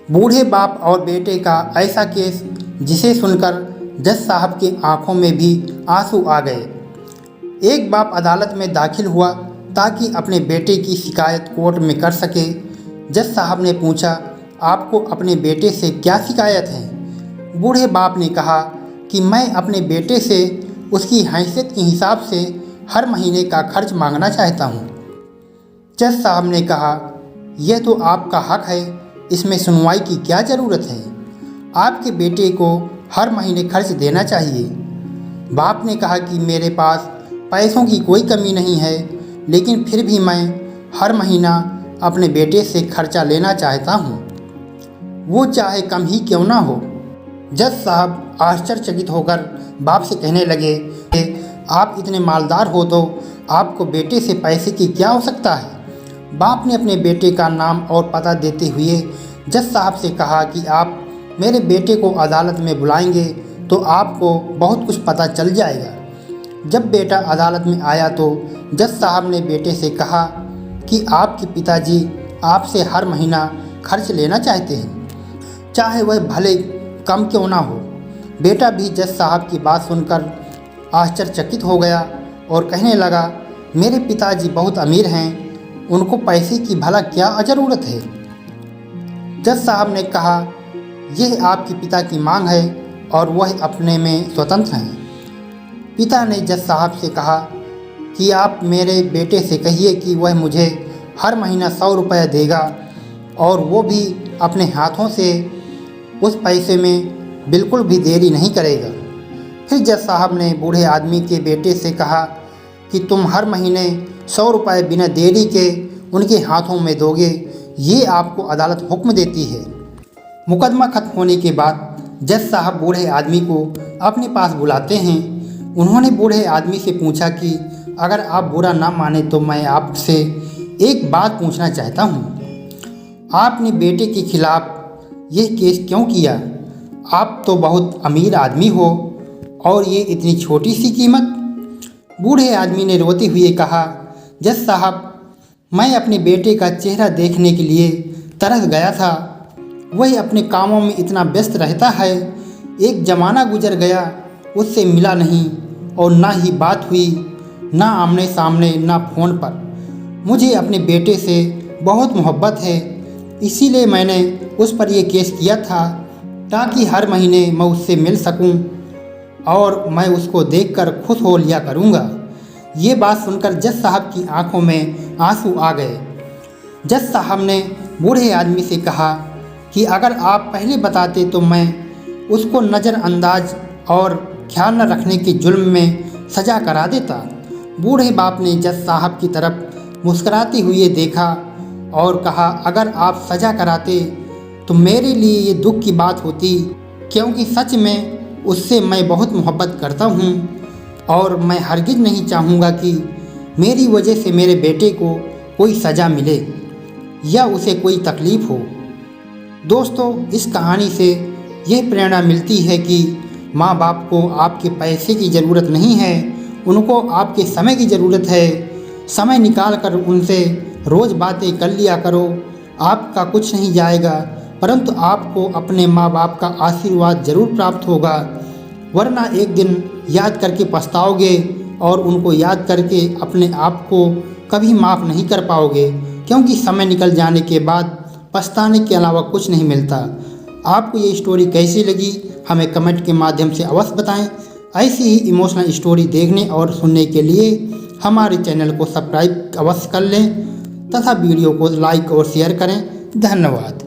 बूढ़े बाप और बेटे का ऐसा केस जिसे सुनकर जज साहब की आंखों में भी आंसू आ गए। एक बाप अदालत में दाखिल हुआ ताकि अपने बेटे की शिकायत कोर्ट में कर सके। जज साहब ने पूछा, आपको अपने बेटे से क्या शिकायत है? बूढ़े बाप ने कहा कि मैं अपने बेटे से उसकी हैसियत के हिसाब से हर महीने का खर्च मांगना चाहता हूँ। जज साहब ने कहा, यह तो आपका हक है, इसमें सुनवाई की क्या ज़रूरत है? आपके बेटे को हर महीने खर्च देना चाहिए। बाप ने कहा कि मेरे पास पैसों की कोई कमी नहीं है, लेकिन फिर भी मैं हर महीना अपने बेटे से खर्चा लेना चाहता हूँ, वो चाहे कम ही क्यों ना हो। जज साहब आश्चर्यचकित होकर बाप से कहने लगे, आप इतने मालदार हो तो आपको बेटे से पैसे की क्या आवश्यकता है? बाप ने अपने बेटे का नाम और पता देते हुए जज साहब से कहा कि आप मेरे बेटे को अदालत में बुलाएंगे तो आपको बहुत कुछ पता चल जाएगा। जब बेटा अदालत में आया तो जज साहब ने बेटे से कहा कि आपके पिताजी आपसे हर महीना खर्च लेना चाहते हैं, चाहे वह भले कम क्यों ना हो। बेटा भी जज साहब की बात सुनकर आश्चर्यचकित हो गया और कहने लगा, मेरे पिताजी बहुत अमीर हैं, उनको पैसे की भला क्या ज़रूरत है? जज साहब ने कहा, यह आपके पिता की मांग है और वह अपने में स्वतंत्र हैं। पिता ने जज साहब से कहा कि आप मेरे बेटे से कहिए कि वह मुझे हर महीना 100 रुपये देगा और वो भी अपने हाथों से, उस पैसे में बिल्कुल भी देरी नहीं करेगा। फिर जज साहब ने बूढ़े आदमी के बेटे से कहा कि तुम हर महीने 100 रुपये बिना देरी के उनके हाथों में दोगे, ये आपको अदालत हुक्म देती है। मुकदमा खत्म होने के बाद जज साहब बूढ़े आदमी को अपने पास बुलाते हैं। उन्होंने बूढ़े आदमी से पूछा कि अगर आप बुरा ना माने तो मैं आपसे एक बात पूछना चाहता हूँ। आपने बेटे के खिलाफ़ यह केस क्यों किया? आप तो बहुत अमीर आदमी हो और ये इतनी छोटी सी कीमत? बूढ़े आदमी ने रोते हुए कहा, जज साहब, मैं अपने बेटे का चेहरा देखने के लिए तरस गया था। वह अपने कामों में इतना व्यस्त रहता है, एक ज़माना गुजर गया, उससे मिला नहीं और ना ही बात हुई, ना आमने सामने ना फ़ोन पर। मुझे अपने बेटे से बहुत मोहब्बत है, इसीलिए मैंने उस पर यह केस किया था ताकि हर महीने मैं उससे मिल सकूं और मैं उसको देखकर खुश हो लिया करूंगा। ये बात सुनकर जज साहब की आंखों में आंसू आ गए। जज साहब ने बूढ़े आदमी से कहा कि अगर आप पहले बताते तो मैं उसको नज़रअंदाज और ख्याल न रखने के जुल्म में सज़ा करा देता। बूढ़े बाप ने जज साहब की तरफ मुस्कुराते हुए देखा और कहा, अगर आप सज़ा कराते तो मेरे लिए ये दुख की बात होती, क्योंकि सच में उससे मैं बहुत मोहब्बत करता हूँ और मैं हरगिज़ नहीं चाहूँगा कि मेरी वजह से मेरे बेटे को कोई सज़ा मिले या उसे कोई तकलीफ़ हो। दोस्तों, इस कहानी से यह प्रेरणा मिलती है कि माँ बाप को आपके पैसे की ज़रूरत नहीं है, उनको आपके समय की ज़रूरत है। समय निकाल कर उनसे रोज़ बातें कर लिया करो। आपका कुछ नहीं जाएगा, परंतु आपको अपने माँ बाप का आशीर्वाद ज़रूर प्राप्त होगा, वरना एक दिन याद करके पछताओगे और उनको याद करके अपने आप को कभी माफ़ नहीं कर पाओगे, क्योंकि समय निकल जाने के बाद पछताने के अलावा कुछ नहीं मिलता। आपको ये स्टोरी कैसी लगी हमें कमेंट के माध्यम से अवश्य बताएं। ऐसी ही इमोशनल स्टोरी देखने और सुनने के लिए हमारे चैनल को सब्सक्राइब अवश्य कर लें तथा वीडियो को लाइक और शेयर करें। धन्यवाद।